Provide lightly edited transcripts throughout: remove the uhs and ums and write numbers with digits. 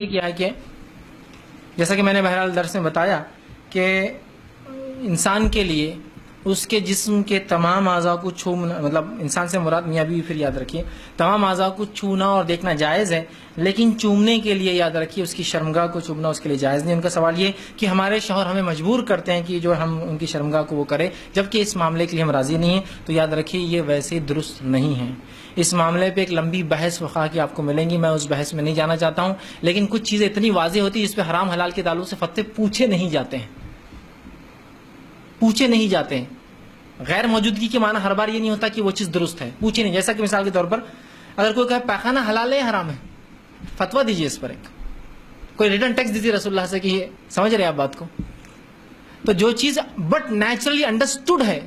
کیا ہے کہ جیسا کہ میں نے بہرحال درس میں بتایا کہ انسان کے لیے اس کے جسم کے تمام اعضاء کو چھونا، مطلب انسان سے مراد میاں بیوی، پھر یاد رکھیے تمام اعضاء کو چھونا اور دیکھنا جائز ہے، لیکن چومنے کے لیے یاد رکھیے اس کی شرمگاہ کو چومنا اس کے لیے جائز نہیں۔ ان کا سوال یہ کہ ہمارے شوہر ہمیں مجبور کرتے ہیں کہ جو ہم ان کی شرمگاہ کو وہ کریں، جبکہ اس معاملے کے لیے ہم راضی نہیں ہیں، تو یاد رکھیے یہ ویسے درست نہیں ہے۔ اس معاملے پہ ایک لمبی بحث وخواہ کی آپ کو ملیں گی، میں اس بحث میں نہیں جانا چاہتا ہوں، لیکن کچھ چیزیں اتنی واضح ہوتی ہیں جس پہ حرام حلال کے تعلق سے فتوے پوچھے نہیں جاتے ہیں، پوچھے نہیں جاتے ہیں۔ غیر موجودگی کے معنی ہر بار یہ نہیں ہوتا کہ وہ چیز درست ہے، پوچھے نہیں۔ جیسا کہ مثال کے طور پر اگر کوئی کہے پیخانہ حلال ہے یا حرام ہے، فتویٰ دیجیے اس پر، ایک کوئی ریٹرن ٹیکس دیجیے رسول اللہ سے کہ یہ سمجھ رہے آپ بات کو۔ تو جو چیز بٹ نیچرلی انڈرسٹوڈ ہے،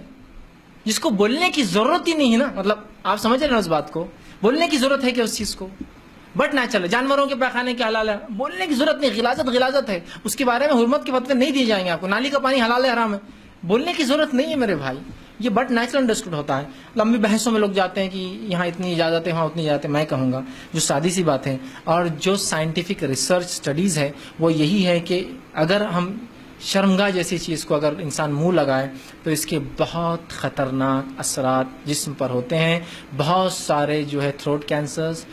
جس کو بولنے کی ضرورت ہی نہیں ہے نا، مطلب آپ سمجھ رہے ہیں اس بات کو، بولنے کی ضرورت ہے کہ اس چیز کو بٹ نیچرل ہے، جانوروں کے پیخانے کے حلال ہے، بولنے کی ضرورت نہیں، غلاظت ہے، اس کے بارے میں حرمت کے فتوے نہیں دیے جائیں گے آپ کو۔ نالی کا پانی حلال ہے حرام ہے، بولنے کی ضرورت نہیں ہے میرے بھائی، یہ بٹ نیچرل انڈرسٹوڈ ہوتا ہے۔ لمبی بحثوں میں لوگ جاتے ہیں کہ یہاں اتنی اجازت ہے، وہاں اتنی اجازت ہے۔ میں کہوں گا جو سادی سی بات ہے اور جو سائنٹیفک ریسرچ سٹڈیز ہے وہ یہی ہے کہ اگر ہم شرمگاہ جیسی چیز کو اگر انسان منہ لگائے تو اس کے بہت خطرناک اثرات جسم پر ہوتے ہیں۔ بہت سارے جو ہے تھروٹ کینسرز،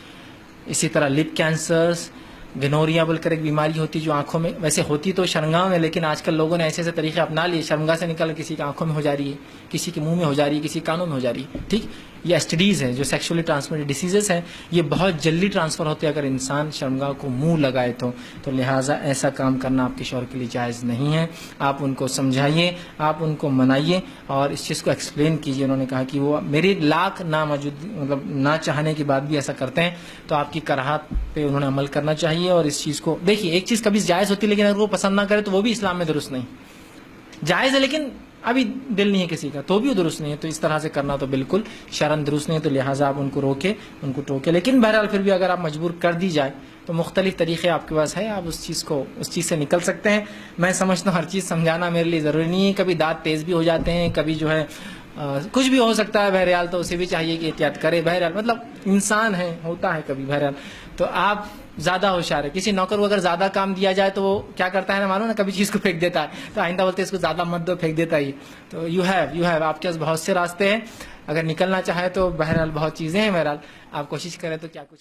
اسی طرح لپ کینسرز، گنوریا بول کر ایک بیماری ہوتی جو آنکھوں میں، ویسے ہوتی تو شرمگاہ میں، لیکن آج کل لوگوں نے ایسے ایسے طریقے اپنا لیے، شرمگاہ سے نکل کسی کی آنکھوں میں ہو جا رہی ہے، کسی کے منہ میں ہو جا رہی ہے، کسی کانوں میں ہو جا رہی ہے۔ ٹھیک، یہ ایس ٹی ڈیز ہیں جو سیکشولی ٹرانسمیٹڈ ڈیسیزز ہیں، یہ بہت جلدی ٹرانسفر ہوتے ہیں اگر انسان شرمگاہ کو منہ لگائے تو لہٰذا ایسا کام کرنا آپ کے شوہر کے لیے جائز نہیں ہے۔ آپ ان کو سمجھائیے، آپ ان کو منائیے اور اس چیز کو ایکسپلین کیجیے۔ انہوں نے کہا کہ وہ میری لاکھ مطلب نہ چاہنے کے بعد بھی ایسا کرتے ہیں، تو آپ کی کراہت پہ انہوں نے عمل کرنا چاہیے۔ اور اس چیز کو دیکھیے، ایک چیز کبھی جائز ہوتی ہے لیکن اگر وہ پسند نہ کرے تو وہ بھی اسلام میں درست نہیں۔ جائز ہے لیکن ابھی دل نہیں ہے کسی کا تو بھی وہ درست نہیں ہے، تو اس طرح سے کرنا تو بالکل شرعاً درست نہیں ہے، تو لہٰذا آپ ان کو روکے، ان کو ٹوکے۔ لیکن بہرحال پھر بھی اگر آپ مجبور کر دی جائے تو مختلف طریقے آپ کے پاس ہے، آپ اس چیز سے نکل سکتے ہیں۔ میں سمجھتا ہوں ہر چیز سمجھانا میرے لیے ضروری نہیں ہے، کبھی دانت تیز بھی ہو جاتے ہیں، کبھی جو ہے کچھ بھی ہو سکتا ہے، بہرحال تو اسے بھی چاہیے کہ احتیاط کرے، بہرحال مطلب انسان ہے، ہوتا ہے کبھی، بہرحال تو آپ زیادہ ہوشیار ہے۔ کسی نوکر کو اگر زیادہ کام دیا جائے تو وہ کیا کرتا ہے نا، معلوم نا، کبھی چیز کو پھینک دیتا ہے، تو آئندہ بولتے ہیں اس کو زیادہ مت دو، پھینک دیتا ہے۔ تو یو ہیو آپ کے پاس بہت سے راستے ہیں، اگر نکلنا چاہے تو بہرحال بہت چیزیں ہیں، بہرحال آپ کوشش کریں تو کیا کچھ